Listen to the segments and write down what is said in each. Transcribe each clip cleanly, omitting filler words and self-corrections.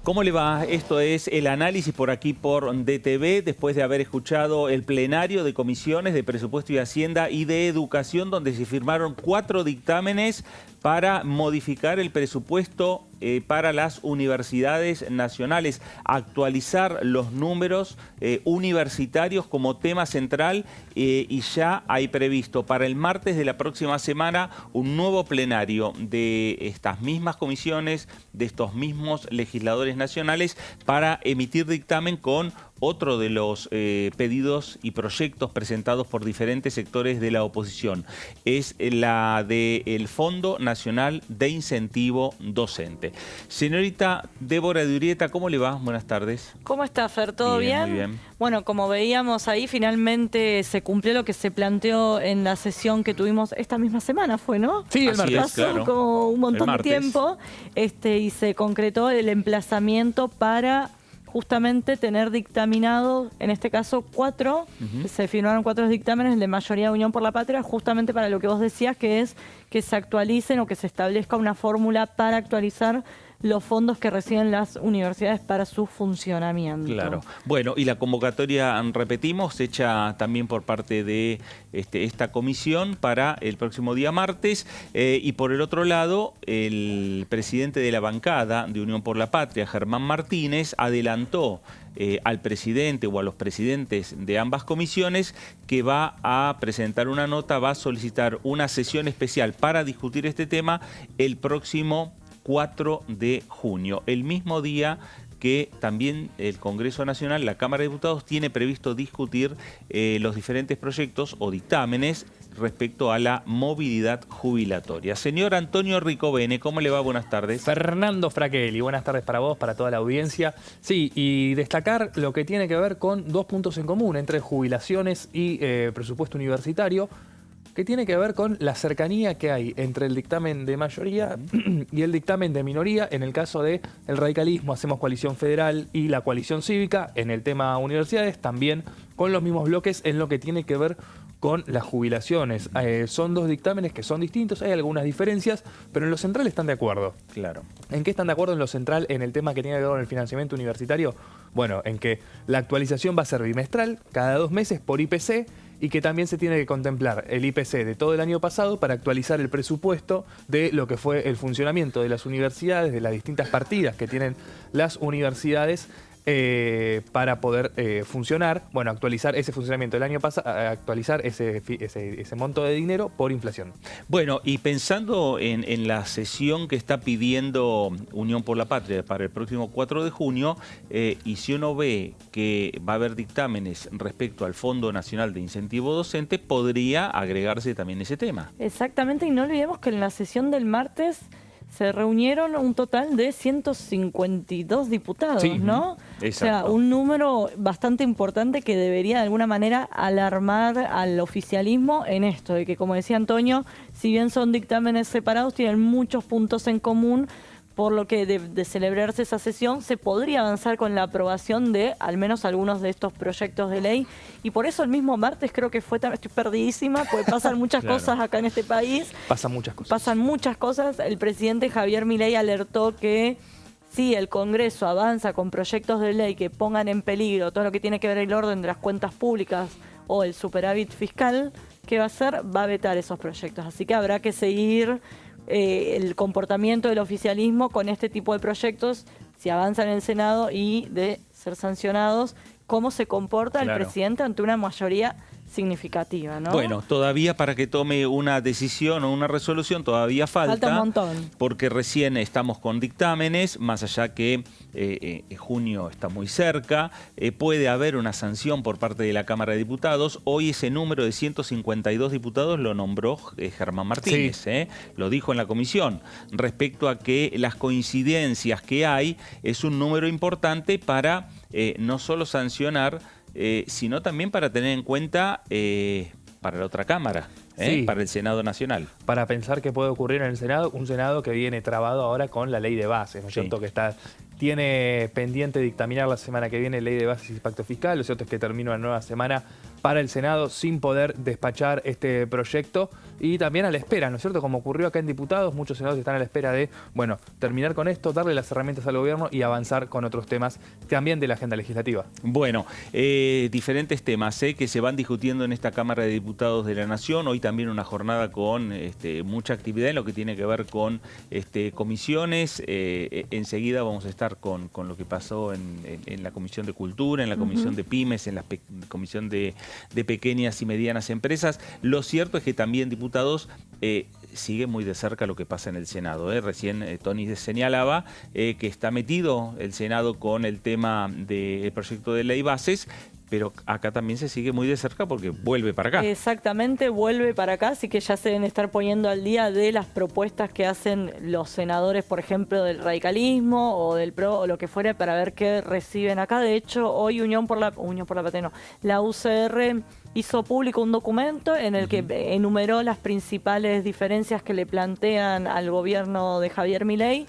¿Cómo le va? Esto es el análisis por aquí por DTV, después de haber escuchado el plenario de comisiones de Presupuesto y Hacienda y de Educación, donde se firmaron 4 dictámenes para modificar el presupuesto para las universidades nacionales, actualizar los números universitarios como tema central y ya hay previsto para el martes de la próxima semana un nuevo plenario de estas mismas comisiones, de estos mismos legisladores nacionales para emitir dictamen con otro de los pedidos y proyectos presentados por diferentes sectores de la oposición. Es la del Fondo Nacional de Incentivo Docente. Señorita Débora de Urrieta, ¿cómo le va? Buenas tardes. ¿Cómo está, Fer? ¿Todo bien? Muy bien. Bueno, como veíamos ahí, finalmente se cumplió lo que se planteó en la sesión que tuvimos esta misma semana, ¿fue, no? Sí, el martes. Pasó claro. como un montón de tiempo y se concretó el emplazamiento para justamente tener dictaminado, en este caso 4, se firmaron 4 dictámenes de mayoría de Unión por la Patria, justamente para lo que vos decías, que es que se actualicen o que se establezca una fórmula para actualizar los fondos que reciben las universidades para su funcionamiento. Claro. Bueno, y la convocatoria, repetimos, hecha también por parte de esta comisión para el próximo día martes. Y por el otro lado, el presidente de la bancada de Unión por la Patria, Germán Martínez, adelantó al presidente o a los presidentes de ambas comisiones que va a presentar una nota, va a solicitar una sesión especial para discutir este tema el próximo 4 de junio, el mismo día que también el Congreso Nacional, la Cámara de Diputados, tiene previsto discutir los diferentes proyectos o dictámenes respecto a la movilidad jubilatoria. Señor Antonio Ricovene, ¿cómo le va? Buenas tardes. Fernando Fraquelli, buenas tardes para vos, para toda la audiencia. Sí, y destacar lo que tiene que ver con 2 puntos en común entre jubilaciones y presupuesto universitario, que tiene que ver con la cercanía que hay entre el dictamen de mayoría y el dictamen de minoría. En el caso del radicalismo, Hacemos Coalición Federal y la Coalición Cívica, en el tema universidades, también con los mismos bloques en lo que tiene que ver con las jubilaciones. Son 2 dictámenes que son distintos, hay algunas diferencias, pero en lo central están de acuerdo. Claro. ¿En qué están de acuerdo en lo central en el tema que tiene que ver con el financiamiento universitario? Bueno, en que la actualización va a ser bimestral, cada 2 meses por IPC, y que también se tiene que contemplar el IPC de todo el año pasado para actualizar el presupuesto de lo que fue el funcionamiento de las universidades, de las distintas partidas que tienen las universidades para poder funcionar, bueno, actualizar ese funcionamiento del año pasado, actualizar ese monto de dinero por inflación. Bueno, y pensando en la sesión que está pidiendo Unión por la Patria para el próximo 4 de junio, y si uno ve que va a haber dictámenes respecto al Fondo Nacional de Incentivo Docente, podría agregarse también ese tema. Exactamente, y no olvidemos que en la sesión del martes se reunieron un total de 152 diputados, sí, ¿no? Exacto. O sea, un número bastante importante que debería de alguna manera alarmar al oficialismo en esto, de que, como decía Antonio, si bien son dictámenes separados, tienen muchos puntos en común, por lo que de celebrarse esa sesión se podría avanzar con la aprobación de al menos algunos de estos proyectos de ley. Y por eso el mismo martes creo que fue, estoy perdidísima, porque pasan muchas claro. cosas acá en este país. Pasan muchas cosas. Pasan muchas cosas. El presidente Javier Milei alertó que si el Congreso avanza con proyectos de ley que pongan en peligro todo lo que tiene que ver el orden de las cuentas públicas o el superávit fiscal, ¿qué va a hacer? Va a vetar esos proyectos. Así que habrá que seguir el comportamiento del oficialismo con este tipo de proyectos, si avanzan en el Senado y de ser sancionados, cómo se comporta el presidente ante una mayoría significativa, ¿no? Bueno, todavía para que tome una decisión o una resolución todavía falta un montón. Porque recién estamos con dictámenes, más allá que junio está muy cerca, puede haber una sanción por parte de la Cámara de Diputados. Hoy ese número de 152 diputados lo nombró Germán Martínez, sí. Lo dijo en la comisión, respecto a que las coincidencias que hay es un número importante para no solo sancionar, sino también para tener en cuenta para la otra Cámara, sí, para el Senado Nacional. Para pensar qué puede ocurrir en el Senado, un Senado que viene trabado ahora con la ley de bases, ¿no es cierto? Que tiene pendiente dictaminar la semana que viene ley de bases y pacto fiscal. Lo cierto es que termina una nueva semana para el Senado sin poder despachar este proyecto y también a la espera, ¿no es cierto? Como ocurrió acá en Diputados, muchos senadores están a la espera de, bueno, terminar con esto, darle las herramientas al gobierno y avanzar con otros temas también de la agenda legislativa. Bueno, diferentes temas que se van discutiendo en esta Cámara de Diputados de la Nación. Hoy también una jornada con mucha actividad en lo que tiene que ver con comisiones. Enseguida vamos a estar con lo que pasó en la Comisión de Cultura, en la Comisión de Pymes, en la Comisión de Pequeñas y Medianas Empresas. Lo cierto es que también Diputados sigue muy de cerca lo que pasa en el Senado. Recién Tony señalaba que está metido el Senado con el tema del proyecto de ley bases, pero acá también se sigue muy de cerca porque vuelve para acá. Exactamente, vuelve para acá, así que ya se deben estar poniendo al día de las propuestas que hacen los senadores, por ejemplo, del radicalismo o del PRO o lo que fuera, para ver qué reciben acá. De hecho, hoy la UCR hizo público un documento en el que enumeró las principales diferencias que le plantean al gobierno de Javier Milei,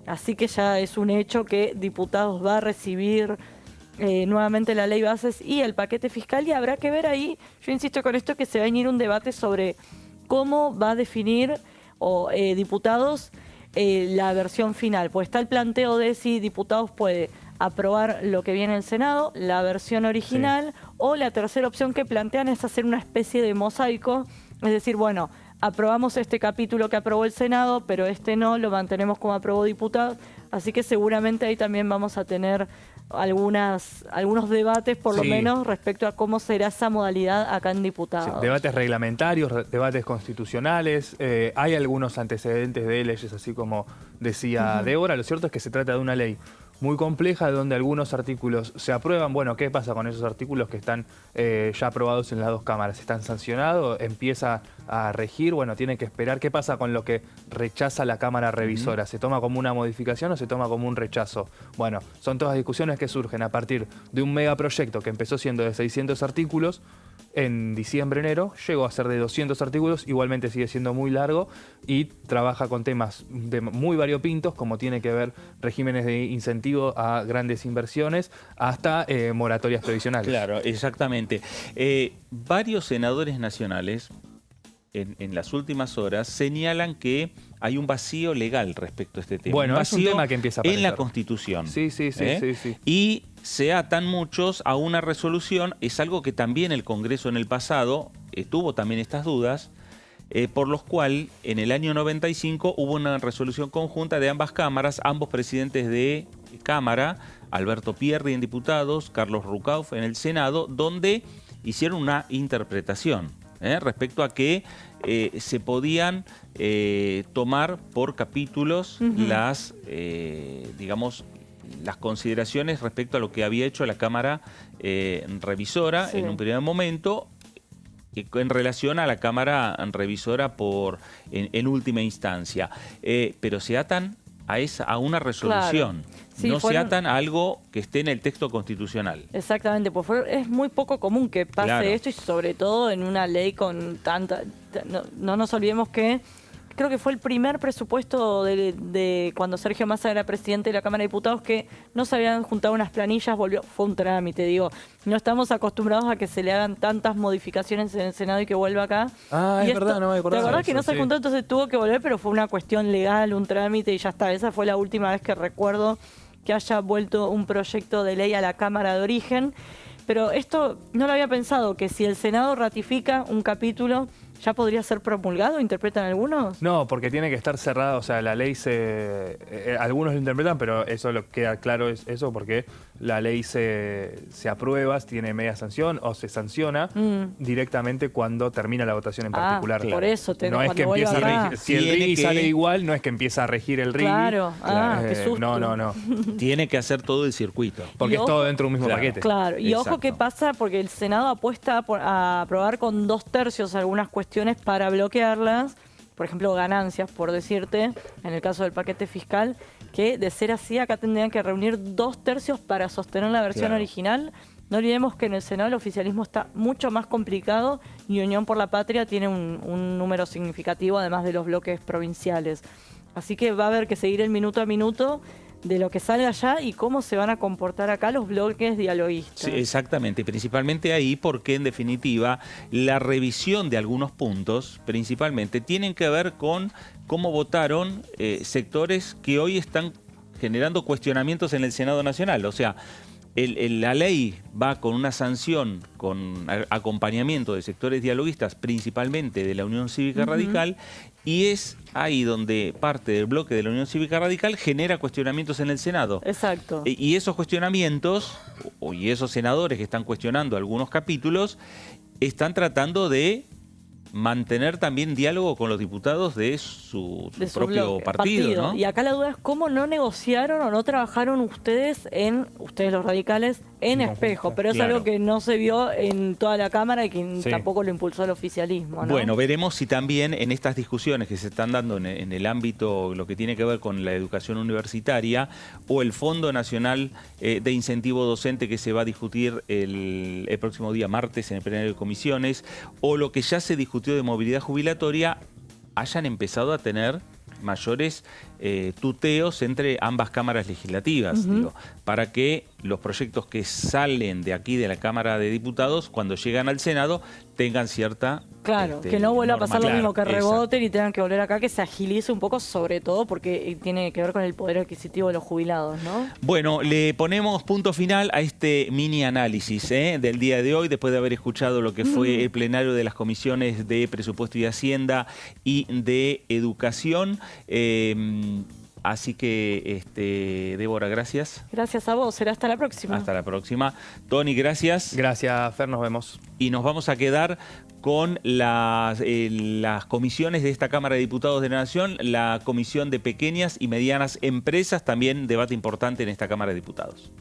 así que ya es un hecho que Diputados va a recibir nuevamente la ley bases y el paquete fiscal, y habrá que ver ahí, yo insisto con esto, que se va a venir un debate sobre cómo va a definir Diputados la versión final. Pues está el planteo de si Diputados puede aprobar lo que viene en el Senado, la versión original, o la tercera opción que plantean es hacer una especie de mosaico, es decir, bueno, aprobamos este capítulo que aprobó el Senado, pero este no, lo mantenemos como aprobó Diputados, así que seguramente ahí también vamos a tener algunos debates, por lo menos, respecto a cómo será esa modalidad acá en Diputados. Sí, debates reglamentarios, debates constitucionales, hay algunos antecedentes de leyes, así como decía Débora. Lo cierto es que se trata de una ley muy compleja, donde algunos artículos se aprueban. Bueno, ¿qué pasa con esos artículos que están ya aprobados en las dos cámaras? ¿Están sancionados? ¿Empieza a regir? Bueno, tiene que esperar. ¿Qué pasa con lo que rechaza la Cámara Revisora? ¿Se toma como una modificación o se toma como un rechazo? Bueno, son todas discusiones que surgen a partir de un megaproyecto que empezó siendo de 600 artículos, en diciembre, enero, llegó a ser de 200 artículos, igualmente sigue siendo muy largo y trabaja con temas muy variopintos, como tiene que ver regímenes de incentivo a grandes inversiones, hasta moratorias previsionales. Claro, exactamente. Varios senadores nacionales en las últimas horas señalan que hay un vacío legal respecto a este tema. Bueno, un es un vacío tema que empieza a aparecer en la Constitución. Sí. Y se atan muchos a una resolución. Es algo que también el Congreso en el pasado tuvo también estas dudas, por los cuales en el año 95 hubo una resolución conjunta de ambas cámaras, ambos presidentes de Cámara, Alberto Pierri en Diputados, Carlos Rucauf en el Senado, donde hicieron una interpretación respecto a que se podían tomar por capítulos las, digamos, las consideraciones respecto a lo que había hecho la Cámara Revisora en un primer momento, en relación a la Cámara Revisora en última instancia. Pero se atan a una resolución. Claro. Sí, no se atan a algo que esté en el texto constitucional. Exactamente, pues es muy poco común que pase esto, y sobre todo en una ley con tanta... No nos olvidemos que creo que fue el primer presupuesto de cuando Sergio Massa era presidente de la Cámara de Diputados que no se habían juntado unas planillas, fue un trámite, digo. No estamos acostumbrados a que se le hagan tantas modificaciones en el Senado y que vuelva acá. Ah, es verdad, no me acordaba. ¿Te acordás que no se juntó, entonces tuvo que volver, pero fue una cuestión legal, un trámite y ya está? Esa fue la última vez que recuerdo que haya vuelto un proyecto de ley a la Cámara de origen. Pero esto no lo había pensado, que si el Senado ratifica un capítulo, ¿ya podría ser promulgado? ¿Interpretan algunos? No, porque tiene que estar cerrada, o sea, la ley algunos lo interpretan, pero eso lo queda claro, es eso, porque la ley se aprueba, tiene media sanción o se sanciona directamente cuando termina la votación en particular. Claro. Por eso no es que empieza a regir. Si el RIGI sale igual, no es que empieza a regir el RIGI. Claro, qué susto. No. Tiene que hacer todo el circuito. Porque es todo dentro de un mismo paquete. Claro, y ojo qué pasa, porque el Senado apuesta a aprobar con 2/3 algunas cuestiones para bloquearlas, por ejemplo, ganancias, por decirte, en el caso del paquete fiscal, que de ser así acá tendrían que reunir 2/3 para sostener la versión original. No olvidemos que en el Senado el oficialismo está mucho más complicado y Unión por la Patria tiene un número significativo, además de los bloques provinciales. Así que va a haber que seguir el minuto a minuto de lo que salga allá y cómo se van a comportar acá los bloques dialoguistas. Sí, exactamente, principalmente ahí porque en definitiva la revisión de algunos puntos principalmente tienen que ver con cómo votaron sectores que hoy están generando cuestionamientos en el Senado Nacional. O sea, la ley va con una sanción, con acompañamiento de sectores dialoguistas, principalmente de la Unión Cívica Radical, y es ahí donde parte del bloque de la Unión Cívica Radical genera cuestionamientos en el Senado. Exacto. Y esos cuestionamientos, y esos senadores que están cuestionando algunos capítulos, están tratando de mantener también diálogo con los diputados de su propio partido, ¿no? Y acá la duda es cómo no negociaron o no trabajaron ustedes los radicales, en espejo. Pero es algo que no se vio en toda la Cámara y que tampoco lo impulsó el oficialismo, ¿no? Bueno, veremos si también en estas discusiones que se están dando en el ámbito, lo que tiene que ver con la educación universitaria o el Fondo Nacional de Incentivo Docente que se va a discutir el próximo día martes en el plenario de comisiones, o lo que ya se discutió de movilidad jubilatoria, hayan empezado a tener mayores tuteos entre ambas cámaras legislativas, digo, para que los proyectos que salen de aquí de la Cámara de Diputados, cuando llegan al Senado, tengan cierta... Claro, que no vuelva a pasar lo mismo, que reboten y tengan que volver acá, que se agilice un poco, sobre todo porque tiene que ver con el poder adquisitivo de los jubilados, ¿no? Bueno, le ponemos punto final a este mini análisis del día de hoy, después de haber escuchado lo que fue el plenario de las comisiones de Presupuesto y Hacienda y de Educación. Así que, Débora, gracias. Gracias a vos, será hasta la próxima. Hasta la próxima. Tony, gracias. Gracias, Fer, nos vemos. Y nos vamos a quedar con las comisiones de esta Cámara de Diputados de la Nación, la Comisión de Pequeñas y Medianas Empresas, también debate importante en esta Cámara de Diputados.